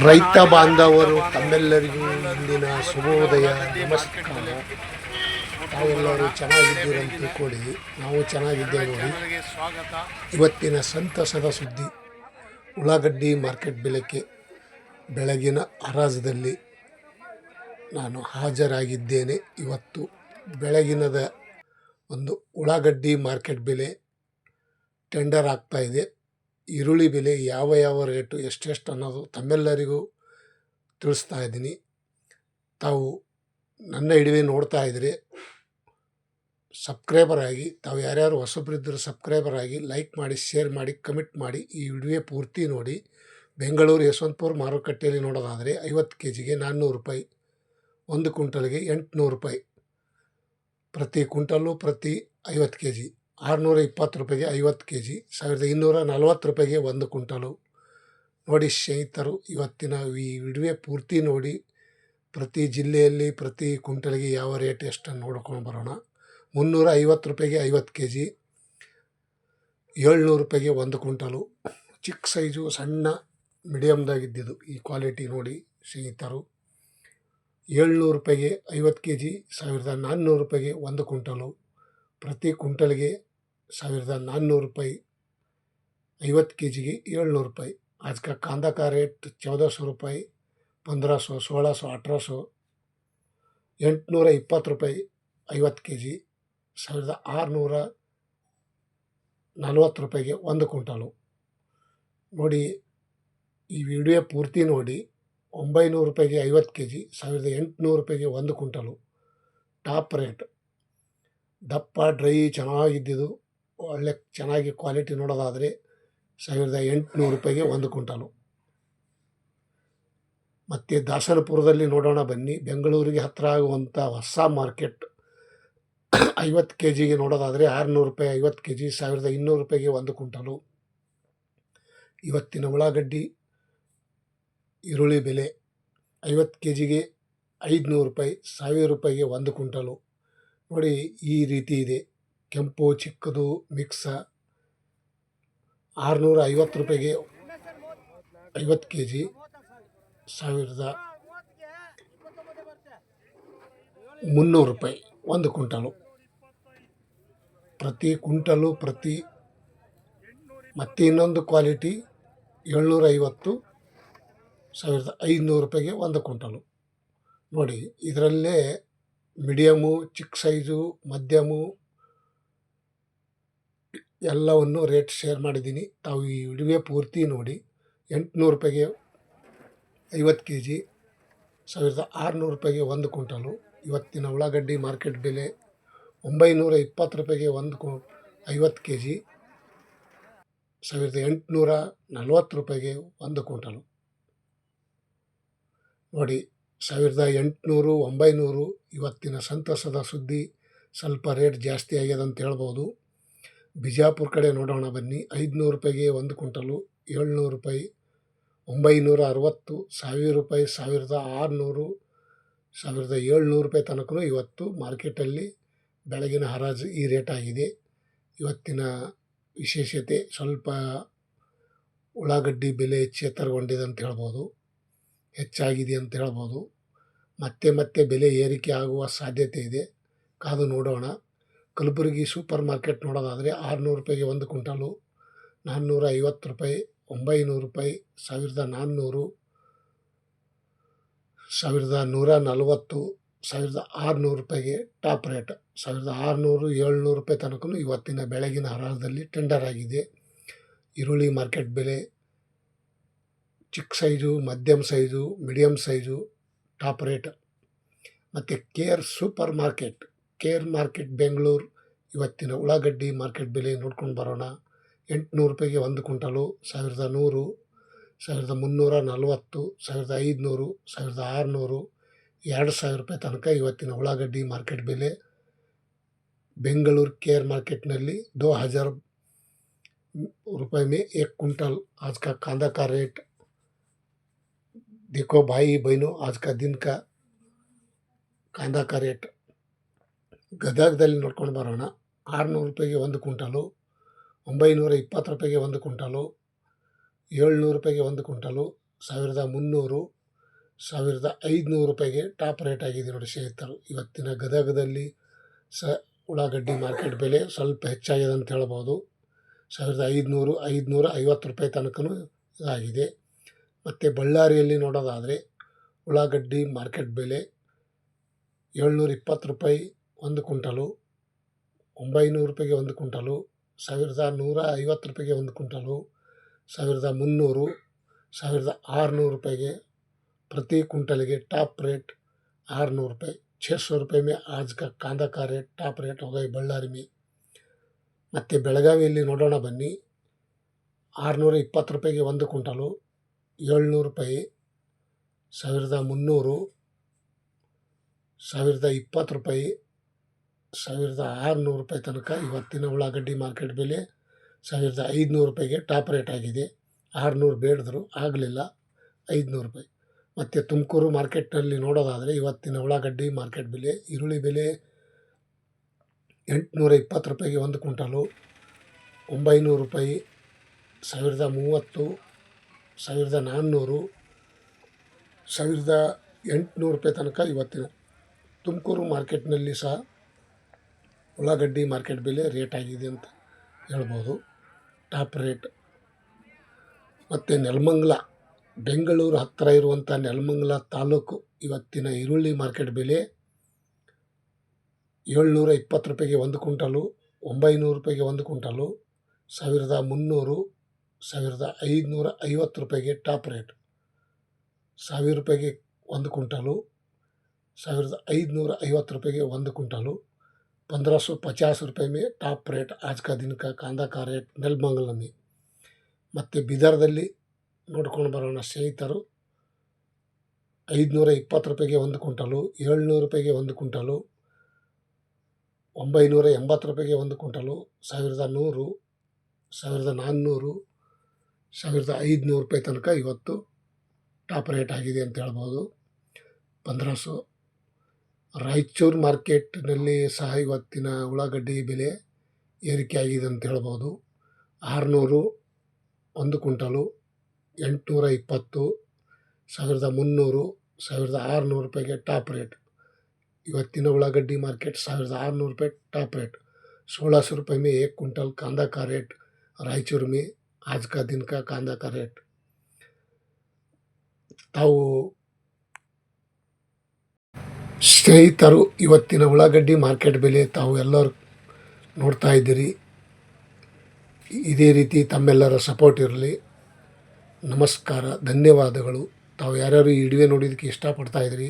ರೈತ ಬಾಂಧವರು ತಮ್ಮೆಲ್ಲರಿಗೂ ಇಂದಿನ ಶುಭೋದಯ ನಮಸ್ಕಾರ. ತಾವೆಲ್ಲರೂ ಚೆನ್ನಾಗಿದ್ದೀರಂತ ತಿಳ್ಕೊಳ್ಳಿ, ನಾವು ಚೆನ್ನಾಗಿದ್ದೇವೆ ನೋಡಿ. ಇವತ್ತಿನ ಸಂತಸದ ಸುದ್ದಿ, ಉಳ್ಳಾಗಡ್ಡಿ ಮಾರ್ಕೆಟ್ ಬೆಳಗಿನ ಹರಾಜದಲ್ಲಿ ನಾನು ಹಾಜರಾಗಿದ್ದೇನೆ. ಇವತ್ತು ಬೆಳಗಿನದ ಒಂದು ಉಳ್ಳಾಗಡ್ಡಿ ಮಾರ್ಕೆಟ್ ಬೆಲೆ ಟೆಂಡರ್ ಆಗ್ತಾ ಇದೆ. ಈರುಳ್ಳಿ ಬೆಲೆ ಯಾವ ರೇಟು ಎಷ್ಟೆಷ್ಟು ಅನ್ನೋದು ತಮ್ಮೆಲ್ಲರಿಗೂ ತಿಳಿಸ್ತಾ ಇದ್ದೀನಿ. ತಾವು ನನ್ನ ಹಿಡಿವೆ ನೋಡ್ತಾ ಇದ್ದರೆ ಸಬ್ಸ್ಕ್ರೈಬರ್ ಆಗಿ, ತಾವು ಯಾರ್ಯಾರು ಹೊಸಬ್ರಿದ್ದರೂ ಸಬ್ಸ್ಕ್ರೈಬರ್ ಆಗಿ, ಲೈಕ್ ಮಾಡಿ, ಶೇರ್ ಮಾಡಿ, ಕಮೆಂಟ್ ಮಾಡಿ. ಈ ವಿಡಿಯೋ ಪೂರ್ತಿ ನೋಡಿ. ಬೆಂಗಳೂರು ಯಶವಂತಪುರ ಮಾರುಕಟ್ಟೆಯಲ್ಲಿ ನೋಡೋದಾದರೆ 50 kgಗೆ 400 ರೂಪಾಯಿ, 1 ಕ್ವಿಂಟಲ್ಗೆ 800 ರೂಪಾಯಿ, ಪ್ರತಿ ಕ್ವಿಂಟಲ್ಲು ಪ್ರತಿ 50 kg 620 ರೂಪಾಯಿಗೆ 50 kg, 1240 ರೂಪಾಯಿಗೆ 1 ಕ್ವಿಂಟಲು. ನೋಡಿ ಸ್ನೇಹಿತರು, ಇವತ್ತಿನ ಈ ವಿಡಿಯೋ ಪೂರ್ತಿ ನೋಡಿ. ಪ್ರತಿ ಜಿಲ್ಲೆಯಲ್ಲಿ ಪ್ರತಿ ಕ್ವಿಂಟಲ್ಗೆ ಯಾವ ರೇಟ್ ಎಷ್ಟನ್ನು ನೋಡ್ಕೊಂಡು ಬರೋಣ. 350 ರೂಪಾಯಿಗೆ 50 kg, 700 ರೂಪಾಯಿಗೆ 1 ಕ್ವಿಂಟಲು. ಚಿಕ್ಕ ಸೈಜು ಸಣ್ಣ ಮೀಡಿಯಮ್ದಾಗಿದ್ದಿದ್ದು ಈ ಕ್ವಾಲಿಟಿ ನೋಡಿ ಸ್ನೇಹಿತರು. 700 ರೂಪಾಯಿಗೆ 50 kg, 1400 ರೂಪಾಯಿಗೆ 1 ಕ್ವಿಂಟಲು, ಪ್ರತಿ ಕ್ವಿಂಟಲ್ಗೆ 1400 ರೂಪಾಯಿ, 50 kgಗೆ 700 ರೂಪಾಯಿ. आज का कांदा का रेट 1400 रूपाಯಿ, 1500, 1600, 1800, 820 ರೂಪಾಯಿ 50 kg, 1640 ರೂಪಾಯಿಗೆ 1 ಕ್ವಿಂಟಲು. ನೋಡಿ ಈ ವಿಡಿಯೋ ಪೂರ್ತಿ ನೋಡಿ. 900 ರೂಪಾಯಿಗೆ 50 kg, 1800 ರೂಪಾಯಿಗೆ 1 ಕ್ವಿಂಟಲು. ಟಾಪ್ ರೇಟ್ ದಪ್ಪ ಡ್ರೈ ಚೆನ್ನಾಗಿದ್ದಿದ್ದು, ಒಳ್ಳೆ ಚೆನ್ನಾಗಿ ಕ್ವಾಲಿಟಿ ನೋಡೋದಾದರೆ 1800 ರೂಪಾಯಿಗೆ 1 ಕ್ವಿಂಟಲು. ಮತ್ತು ದಾಸನಪುರದಲ್ಲಿ ನೋಡೋಣ ಬನ್ನಿ. ಬೆಂಗಳೂರಿಗೆ ಹತ್ತಿರ ಆಗುವಂಥ ಹೊಸ ಮಾರ್ಕೆಟ್ 50 kgಗೆ ನೋಡೋದಾದರೆ 600 ರೂಪಾಯಿ 50 kg, 1200 ರೂಪಾಯಿಗೆ 1 ಕ್ವಿಂಟಲು. ಇವತ್ತಿನ ಉಳ್ಳಾಗಡ್ಡಿ ಈರುಳ್ಳಿ ಬೆಲೆ 50 kgಗೆ 500 ರೂಪಾಯಿ, 1000 ರೂಪಾಯಿಗೆ 1 ಕ್ವಿಂಟಲು. ನೋಡಿ ಈ ರೀತಿ ಇದೆ. ಕೆಂಪು ಚಿಕ್ಕದು ಮಿಕ್ಸ 650 ರೂಪಾಯಿಗೆ 50 kg, 1300 ರೂಪಾಯಿ 1 ಕ್ವಿಂಟಲು. ಪ್ರತಿ ಕ್ವಿಂಟಲು ಪ್ರತಿ. ಮತ್ತು ಇನ್ನೊಂದು ಕ್ವಾಲಿಟಿ 750, 1500 ರೂಪಾಯಿಗೆ 1 ಕ್ವಿಂಟಲು. ನೋಡಿ ಇದರಲ್ಲೇ ಮೀಡಿಯಮು, ಚಿಕ್ಕ ಸೈಜು, ಮಧ್ಯಮು ಎಲ್ಲವನ್ನು ರೇಟ್ ಶೇರ್ ಮಾಡಿದ್ದೀನಿ. ತಾವು ಈ ವಿಡಿಯೋ ಪೂರ್ತಿ ನೋಡಿ. 800 ರೂಪಾಯಿಗೆ 50 kg, 1600 ರೂಪಾಯಿಗೆ 1 ಕ್ವಿಂಟಲು. ಇವತ್ತಿನ ಉಳ್ಳಾಗಡ್ಡಿ ಮಾರ್ಕೆಟ್ ಬೆಲೆ 920 ರೂಪಾಯಿಗೆ 50 kg, 1840 ರೂಪಾಯಿಗೆ 1 ಕ್ವಿಂಟಲು. ನೋಡಿ 1800, 900 ಇವತ್ತಿನ ಸಂತಸದ ಸುದ್ದಿ. ಸ್ವಲ್ಪ ರೇಟ್ ಜಾಸ್ತಿ ಆಗ್ಯದ ಅಂತ ಹೇಳ್ಬೋದು. ಬಿಜಾಪುರ ಕಡೆ ನೋಡೋಣ ಬನ್ನಿ. 500 ರೂಪಾಯಿಗೆ 1 ಕ್ವಿಂಟಲು, 700 ರೂಪಾಯಿ, 960, 1000 ರೂಪಾಯಿ, 1600, 1700 ರೂಪಾಯಿ ತನಕ ಇವತ್ತು ಮಾರ್ಕೆಟಲ್ಲಿ ಬೆಳಗಿನ ಹರಾಜು ಈ ರೇಟ್ ಆಗಿದೆ. ಇವತ್ತಿನ ವಿಶೇಷತೆ ಸ್ವಲ್ಪ ಉಳ್ಳಾಗಡ್ಡಿ ಬೆಲೆ ಚೇತರಗೊಂಡಿದೆ ಅಂತ ಹೇಳ್ಬೋದು, ಹೆಚ್ಚಾಗಿದೆ ಅಂತ ಹೇಳ್ಬೋದು. ಮತ್ತೆ ಬೆಲೆ ಏರಿಕೆ ಆಗುವ ಸಾಧ್ಯತೆ ಇದೆ, ಕಾದು ನೋಡೋಣ. ಕಲಬುರಗಿ ಸೂಪರ್ ಮಾರ್ಕೆಟ್ ನೋಡೋದಾದರೆ 600 ರೂಪಾಯಿಗೆ 1 ಕ್ವಿಂಟಲು, 450 ರೂಪಾಯಿ, 900 ರೂಪಾಯಿ, 1400, 1140, 1600 ರೂಪಾಯಿಗೆ ಟಾಪ್ ರೇಟ್. 1600, 700 ರೂಪಾಯಿ ತನಕ ಇವತ್ತಿನ ಬೆಳಗಿನ ಹರಾಜದಲ್ಲಿ ಟೆಂಡರ್ ಆಗಿದೆ. ಈರುಳ್ಳಿ ಮಾರ್ಕೆಟ್ ಬೆಲೆ ಚಿಕ್ಕ ಸೈಜು, ಮಧ್ಯಮ size, medium size top rate. ಮತ್ತು ಕೇರ್ ಮಾರ್ಕೆಟ್ ಬೆಂಗಳೂರು ಇವತ್ತಿನ ಉಳ್ಳಾಗಡ್ಡಿ ಮಾರ್ಕೆಟ್ ಬೆಲೆ ನೋಡ್ಕೊಂಡು ಬರೋಣ. 800 ರೂಪಾಯಿಗೆ 1 ಕ್ವಿಂಟಲು, 1100, 1340, 1500, 1600, 2000 ರೂಪಾಯಿ ತನಕ ಇವತ್ತಿನ ಉಳ್ಳಾಗಡ್ಡಿ ಮಾರ್ಕೆಟ್ ಬೆಲೆ. ಬೆಂಗಳೂರು ಕೇರ್ ಮಾರ್ಕೆಟ್ನಲ್ಲಿ 2000 रुपये में 1 क्विंटल। आज का कांदा का रेट देखो भाई बहनों, आज का दिन का कांदा का रेट ಗದಗದಲ್ಲಿ ನೋಡ್ಕೊಂಡು ಬರೋಣ. 600 ರೂಪಾಯಿಗೆ 1 ಕ್ವಿಂಟಲು, 920 ರೂಪಾಯಿಗೆ 1 ಕ್ವಿಂಟಲು, 700 ರೂಪಾಯಿಗೆ 1 ಕ್ವಿಂಟಲು, 1300, 1500 ರೂಪಾಯಿಗೆ ಟಾಪ್ ರೇಟ್ ಆಗಿದೆ ನೋಡಿ ಸ್ನೇಹಿತರು. ಇವತ್ತಿನ ಗದಗದಲ್ಲಿ ಉಳ್ಳಾಗಡ್ಡಿ ಮಾರ್ಕೆಟ್ ಬೆಲೆ ಸ್ವಲ್ಪ ಹೆಚ್ಚಾಗಿದೆ ಅಂತ ಹೇಳ್ಬೋದು. 1500, 550 ರೂಪಾಯಿ ತನಕನೂ ಇದಾಗಿದೆ. ಮತ್ತು ಬಳ್ಳಾರಿಯಲ್ಲಿ ನೋಡೋದಾದರೆ ಉಳ್ಳಾಗಡ್ಡಿ ಮಾರ್ಕೆಟ್ ಬೆಲೆ 720 ರೂಪಾಯಿ ಒಂದು ಕ್ವಿಂಟಲು, 900 ರೂಪಾಯಿಗೆ ಒಂದು ಕ್ವಿಂಟಲು, 1150 ರೂಪಾಯಿಗೆ ಒಂದು ಕ್ವಿಂಟಲು, 1300, 1600 ರೂಪಾಯಿಗೆ प्रति क्विंटल टॉप रेट 600 रुपये, 600 रुपये में आज का कांदा का रेट टॉप रेट हो गई बಳ್ಳಾರಿ में. ಮತ್ತು ಬೆಳಗಾವಿಯಲ್ಲಿ ನೋಡೋಣ ಬನ್ನಿ. 620 ರೂಪಾಯಿಗೆ ಒಂದು ಕ್ವಿಂಟಲು, 700 ರೂಪಾಯಿ, 1300, 1020 ರೂಪಾಯಿ, 1600 ರೂಪಾಯಿ ತನಕ ಇವತ್ತಿನ ಉಳ್ಳಾಗಡ್ಡಿ ಮಾರ್ಕೆಟ್ ಬೆಲೆ. 1500 ರೂಪಾಯಿಗೆ ಟಾಪ್ ರೇಟ್ ಆಗಿದೆ. 600 ಬೇಡಿದ್ರು ಆಗಲಿಲ್ಲ, 500 ರೂಪಾಯಿ. ಮತ್ತು ತುಮಕೂರು ಮಾರ್ಕೆಟ್ನಲ್ಲಿ ನೋಡೋದಾದರೆ ಇವತ್ತಿನ ಉಳ್ಳಾಗಡ್ಡಿ ಮಾರ್ಕೆಟ್ ಬೆಲೆ, ಈರುಳ್ಳಿ ಬೆಲೆ 820 ರೂಪಾಯಿಗೆ ಒಂದು ಕ್ವಿಂಟಲು, 900 ರೂಪಾಯಿ, 1030, 1400, 1800 ರೂಪಾಯಿ ತನಕ ಇವತ್ತಿನ ತುಮಕೂರು ಮಾರ್ಕೆಟ್ನಲ್ಲಿ ಸಹ ಉಳ್ಳಾಗಡ್ಡಿ ಮಾರ್ಕೆಟ್ ಬೆಲೆ ರೇಟ್ ಆಗಿದೆ ಅಂತ ಹೇಳ್ಬೋದು, ಟಾಪ್ ರೇಟ್. ಮತ್ತು ನೆಲಮಂಗಲ, ಬೆಂಗಳೂರು ಹತ್ತಿರ ಇರುವಂಥ ನೆಲಮಂಗಲ ತಾಲೂಕು ಇವತ್ತಿನ ಈರುಳ್ಳಿ ಮಾರ್ಕೆಟ್ ಬೆಲೆ 720 ರೂಪಾಯಿಗೆ ಒಂದು ಕ್ವಿಂಟಲು, 900 ರೂಪಾಯಿಗೆ ಒಂದು ಕ್ವಿಂಟಲು, 1300, 1550 ರೂಪಾಯಿಗೆ ಟಾಪ್ ರೇಟ್, 1000 ರೂಪಾಯಿಗೆ ಒಂದು ಕ್ವಿಂಟಲು, 1550 रुपये ಒಂದು क्विंटल, 1550 रुपये में टॉप रेट आज का दिन का कांदा का रेट ನೆಲಮಂಗಲ में. ಮತ್ತು ಬಿದರ್ದಲ್ಲಿ ನೋಡ್ಕೊಂಡು ಬರೋಣ ಸ್ನೇಹಿತರು. 520 ರೂಪಾಯಿಗೆ ಒಂದು ಕ್ವಿಂಟಲು, 700 ರೂಪಾಯಿಗೆ ಒಂದು ಕ್ವಿಂಟಲು, 980 ರೂಪಾಯಿಗೆ ಒಂದು ಕ್ವಿಂಟಲು, 1100, 1400, 1500 ರೂಪಾಯಿ ತನಕ ಇವತ್ತು ಟಾಪ್ ರೇಟ್ ಆಗಿದೆ ಅಂತ ಹೇಳ್ಬೋದು. 1500. ರಾಯಚೂರು ಮಾರ್ಕೆಟ್ನಲ್ಲಿ ಸಹ ಇವತ್ತಿನ ಉಳ್ಳಾಗಡ್ಡಿ ಬೆಲೆ ಏರಿಕೆ ಆಗಿದೆ ಅಂತ ಹೇಳ್ಬೋದು. 600 ಒಂದು ಕ್ವಿಂಟಲು, 820, 1300, 1600 ರೂಪಾಯಿಗೆ ಟಾಪ್ ರೇಟ್. ಇವತ್ತಿನ ಉಳ್ಳಾಗड्डी मार्केट 1600 रुपये टॉप रेट. 1600 रुपये में एक क्विंटल कांदा का रेट रायचूर में आज का दिन का कांदा का रेट. ತಾವು ಸ್ನೇಹಿತರು ಇವತ್ತಿನ ಉಳ್ಳಾಗಡ್ಡಿ ಮಾರ್ಕೆಟ್ ಬೆಲೆ ತಾವು ಎಲ್ಲರೂ ನೋಡ್ತಾ ಇದ್ದೀರಿ. ಇದೇ ರೀತಿ ತಮ್ಮೆಲ್ಲರ ಸಪೋರ್ಟ್ ಇರಲಿ. ನಮಸ್ಕಾರ, ಧನ್ಯವಾದಗಳು. ತಾವು ಯಾರ್ಯಾರು ಈ ವಿಡಿಯೋ ನೋಡಿದ್ದಕ್ಕೆ ಇಷ್ಟಪಡ್ತಾ ಇದ್ದೀರಿ